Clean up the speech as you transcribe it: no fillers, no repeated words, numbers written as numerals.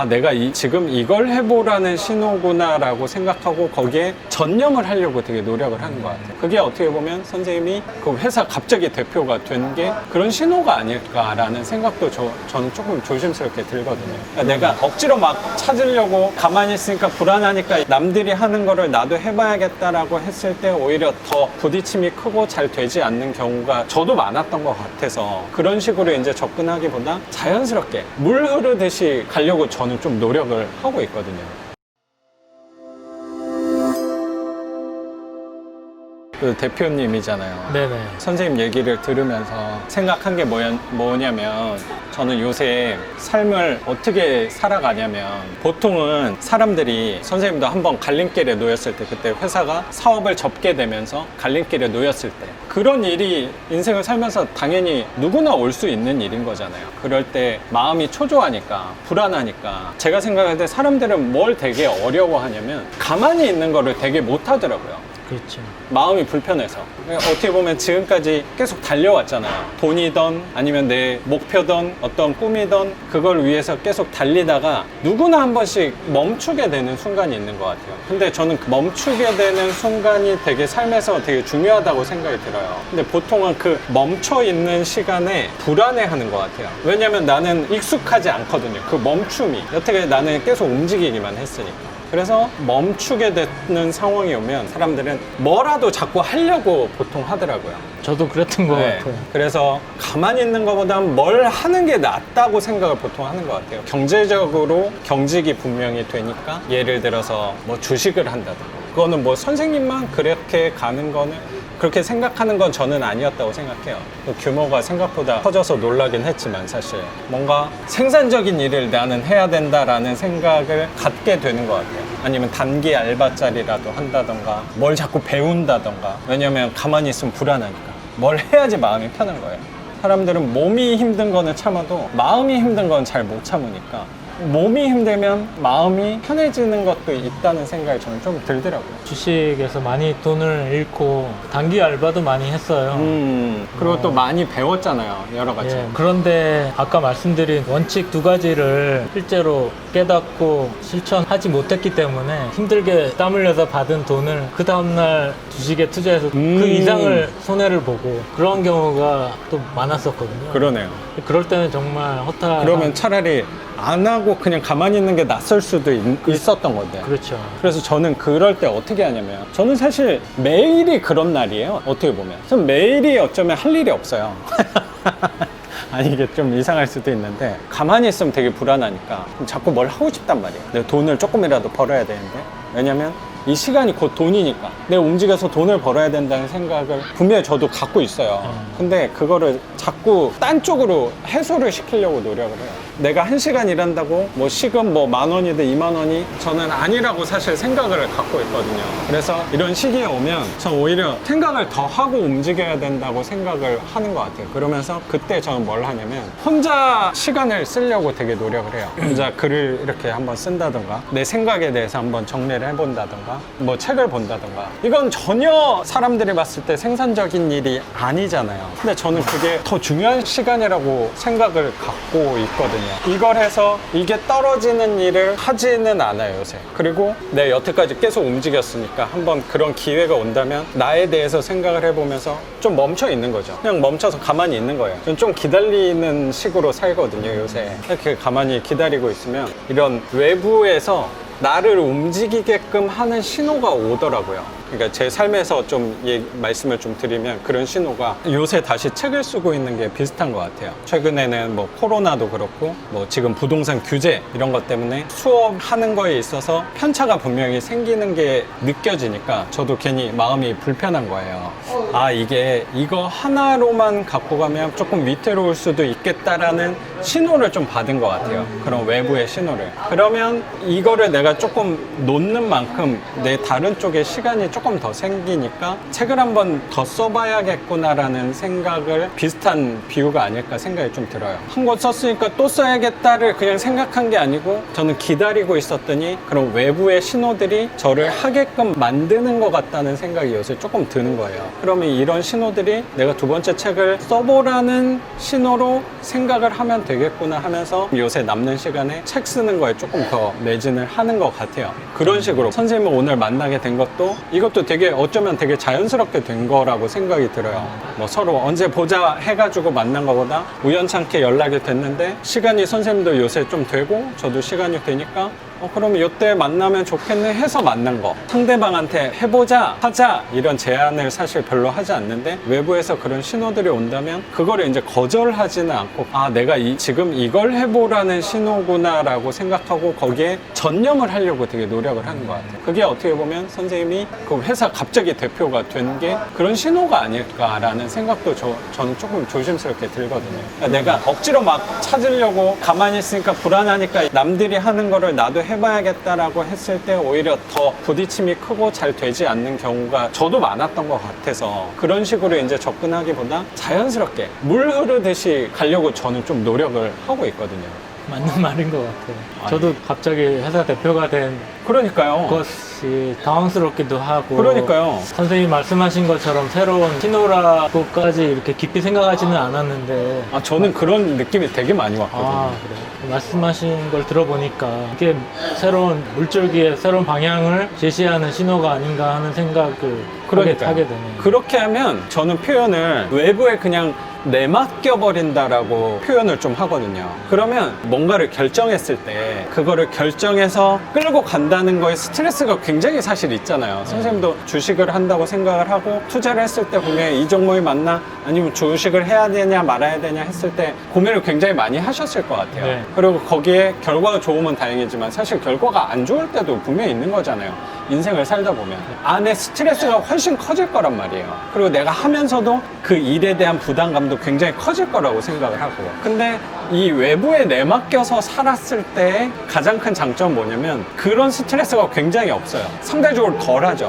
내가 지금 이걸 해보라는 신호구나 라고 생각하고 거기에 전념을 하려고 되게 노력을 하는 것 같아요. 그게 어떻게 보면 선생님이 그 회사 갑자기 대표가 된 게 그런 신호가 아닐까라는 생각도 저는 조금 조심스럽게 들거든요. 그러니까 내가 억지로 막 찾으려고 가만히 있으니까 불안하니까 남들이 하는 거를 나도 해봐야겠다라고 했을 때 오히려 더 부딪힘이 크고 잘 되지 않는 경우가 저도 많았던 것 같아서 그런 식으로 이제 접근하기보다 자연스럽게 물 흐르듯이 가려고 저는 좀 노력을 하고 있거든요. 그 대표님이잖아요. 네네. 선생님 얘기를 들으면서 생각한 게 뭐냐면 저는 요새 삶을 어떻게 살아가냐면 보통은 사람들이 선생님도 한번 갈림길에 놓였을 때 그때 회사가 사업을 접게 되면서 갈림길에 놓였을 때 그런 일이 인생을 살면서 당연히 누구나 올 수 있는 일인 거잖아요. 그럴 때 마음이 초조하니까 불안하니까 제가 생각할 때 사람들은 뭘 되게 어려워하냐면 가만히 있는 거를 되게 못하더라고요. 그렇죠. 마음이 불편해서 어떻게 보면 지금까지 계속 달려왔잖아요. 돈이든 아니면 내 목표든 어떤 꿈이든 그걸 위해서 계속 달리다가 누구나 한 번씩 멈추게 되는 순간이 있는 것 같아요. 근데 저는 그 멈추게 되는 순간이 되게 삶에서 되게 중요하다고 생각이 들어요. 근데 보통은 그 멈춰 있는 시간에 불안해하는 것 같아요. 왜냐면 나는 익숙하지 않거든요. 그 멈춤이 여태까지 나는 계속 움직이기만 했으니까. 그래서 멈추게 되는 상황이 오면 사람들은 뭐라도 자꾸 하려고 보통 하더라고요. 저도 그랬던 것 같아요. 그래서 가만히 있는 것보다는 뭘 하는 게 낫다고 생각을 보통 하는 것 같아요. 경제적으로 경직이 분명히 되니까 예를 들어서 뭐 주식을 한다든가 그거는 뭐 선생님만 그렇게 가는 거는 그렇게 생각하는 건 저는 아니었다고 생각해요. 규모가 생각보다 커져서 놀라긴 했지만 사실 뭔가 생산적인 일을 나는 해야 된다라는 생각을 갖게 되는 것 같아요. 아니면 단기 알바짜리라도 한다던가 뭘 자꾸 배운다던가 왜냐면 가만히 있으면 불안하니까 뭘 해야지 마음이 편한 거예요. 사람들은 몸이 힘든 거는 참아도 마음이 힘든 건 잘 못 참으니까 몸이 힘들면 마음이 편해지는 것도 있다는 생각이 저는 좀 들더라고요. 주식에서 많이 돈을 잃고 단기 알바도 많이 했어요. 그리고 또 많이 배웠잖아요. 여러 가지. 예, 그런데 아까 말씀드린 원칙 두 가지를 실제로 깨닫고 실천하지 못했기 때문에 힘들게 땀 흘려서 받은 돈을 그 다음날 주식에 투자해서 그 이상을 손해를 보고 그런 경우가 또 많았었거든요. 그러네요. 그럴 때는 정말 허탈한. 그러면 차라리 안 하고 그냥 가만히 있는 게 낯설 수도 있었던 건데. 그렇죠. 그래서 저는 그럴 때 어떻게 하냐면 저는 사실 매일이 그런 날이에요. 어떻게 보면. 전 매일이 어쩌면 할 일이 없어요. 아니 이게 좀 이상할 수도 있는데 가만히 있으면 되게 불안하니까 자꾸 뭘 하고 싶단 말이에요. 내가 돈을 조금이라도 벌어야 되는데 왜냐면 이 시간이 곧 돈이니까 내가 움직여서 돈을 벌어야 된다는 생각을 분명히 저도 갖고 있어요. 근데 그거를 자꾸 딴 쪽으로 해소를 시키려고 노력을 해요. 내가 1시간 일한다고 뭐 시급 뭐 10,000원이든 20,000원이 저는 아니라고 사실 생각을 갖고 있거든요. 그래서 이런 시기에 오면 전 오히려 생각을 더 하고 움직여야 된다고 생각을 하는 것 같아요. 그러면서 그때 저는 뭘 하냐면 혼자 시간을 쓰려고 되게 노력을 해요. 혼자 글을 이렇게 한번 쓴다던가 내 생각에 대해서 한번 정리를 해본다던가 뭐 책을 본다던가 이건 전혀 사람들이 봤을 때 생산적인 일이 아니잖아요. 근데 저는 그게 더 중요한 시간이라고 생각을 갖고 있거든요. 이걸 해서 이게 떨어지는 일을 하지는 않아요 요새. 그리고 내가 여태까지 계속 움직였으니까 한번 그런 기회가 온다면 나에 대해서 생각을 해보면서 좀 멈춰 있는 거죠. 그냥 멈춰서 가만히 있는 거예요. 저는 좀 기다리는 식으로 살거든요 요새. 이렇게 가만히 기다리고 있으면 이런 외부에서 나를 움직이게끔 하는 신호가 오더라고요. 그러니까 제 삶에서 좀 말씀을 좀 드리면 그런 신호가 요새 다시 책을 쓰고 있는 게 비슷한 것 같아요. 최근에는 뭐 코로나도 그렇고 뭐 지금 부동산 규제 이런 것 때문에 수업하는 거에 있어서 편차가 분명히 생기는 게 느껴지니까 저도 괜히 마음이 불편한 거예요. 이거 하나로만 갖고 가면 조금 위태로울 수도 있겠다라는 신호를 좀 받은 것 같아요. 그런 외부의 신호를. 그러면 이거를 내가 조금 놓는 만큼 내 다른 쪽에 시간이 조금 조금 더 생기니까 책을 한번 더 써봐야겠구나라는 생각을 비슷한 비유가 아닐까 생각이 좀 들어요. 한 권 썼으니까 또 써야겠다를 그냥 생각한 게 아니고 저는 기다리고 있었더니 그런 외부의 신호들이 저를 하게끔 만드는 것 같다는 생각이 요새 조금 드는 거예요. 그러면 이런 신호들이 내가 두 번째 책을 써보라는 신호로 생각을 하면 되겠구나 하면서 요새 남는 시간에 책 쓰는 거에 조금 더 매진을 하는 것 같아요. 그런 식으로 선생님을 오늘 만나게 된 것도 이것도 되게 어쩌면 되게 자연스럽게 된 거라고 생각이 들어요. 뭐 서로 언제 보자 해가지고 만난 거보다 우연찮게 연락이 됐는데 시간이 선생님도 요새 좀 되고 저도 시간이 되니까 그러면 이때 만나면 좋겠네 해서 만난 거. 상대방한테 해보자, 하자 이런 제안을 사실 별로 하지 않는데 외부에서 그런 신호들이 온다면 그거를 이제 거절하지는 않고 내가 지금 이걸 해보라는 신호구나 라고 생각하고 거기에 전념을 하려고 되게 노력을 하는 것 같아요. 그게 어떻게 보면 선생님이 그 회사 갑자기 대표가 된 게 그런 신호가 아닐까라는 생각도 저는 조금 조심스럽게 들거든요. 그러니까 내가 억지로 막 찾으려고 가만히 있으니까 불안하니까 남들이 하는 거를 나도 해봐야겠다라고 했을 때 오히려 더 부딪힘이 크고 잘 되지 않는 경우가 저도 많았던 것 같아서 그런 식으로 이제 접근하기보다 자연스럽게 물 흐르듯이 가려고 저는 좀 노력을 하고 있거든요. 맞는 말인 것 같아요. 저도 갑자기 회사 대표가 된 그러니까요. 것이 당황스럽기도 하고. 그러니까요. 선생님이 말씀하신 것처럼 새로운 신호라고까지 이렇게 깊이 생각하지는 않았는데. 저는 그런 느낌이 되게 많이 왔거든요. 그래요. 말씀하신 걸 들어보니까 이게 새로운 물줄기의 새로운 방향을 제시하는 신호가 아닌가 하는 생각을 하게 되네요. 그렇게 하면 저는 표현을 외부에 그냥 내맡겨버린다라고 표현을 좀 하거든요. 그러면 뭔가를 결정했을 때 그거를 결정해서 끌고 간다는 거에 스트레스가 굉장히 사실 있잖아요. 선생님도 주식을 한다고 생각을 하고 투자를 했을 때 보면 이 종목이 맞나 아니면 주식을 해야 되냐 말아야 되냐 했을 때 고민을 굉장히 많이 하셨을 것 같아요. 네. 그리고 거기에 결과가 좋으면 다행이지만 사실 결과가 안 좋을 때도 분명히 있는 거잖아요. 인생을 살다 보면 안에 스트레스가 훨씬 커질 거란 말이에요. 그리고 내가 하면서도 그 일에 대한 부담감도 굉장히 커질 거라고 생각을 하고, 근데 이 외부에 내맡겨서 살았을 때 가장 큰 장점은 뭐냐면 그런 스트레스가 굉장히 없어요. 상대적으로 덜하죠.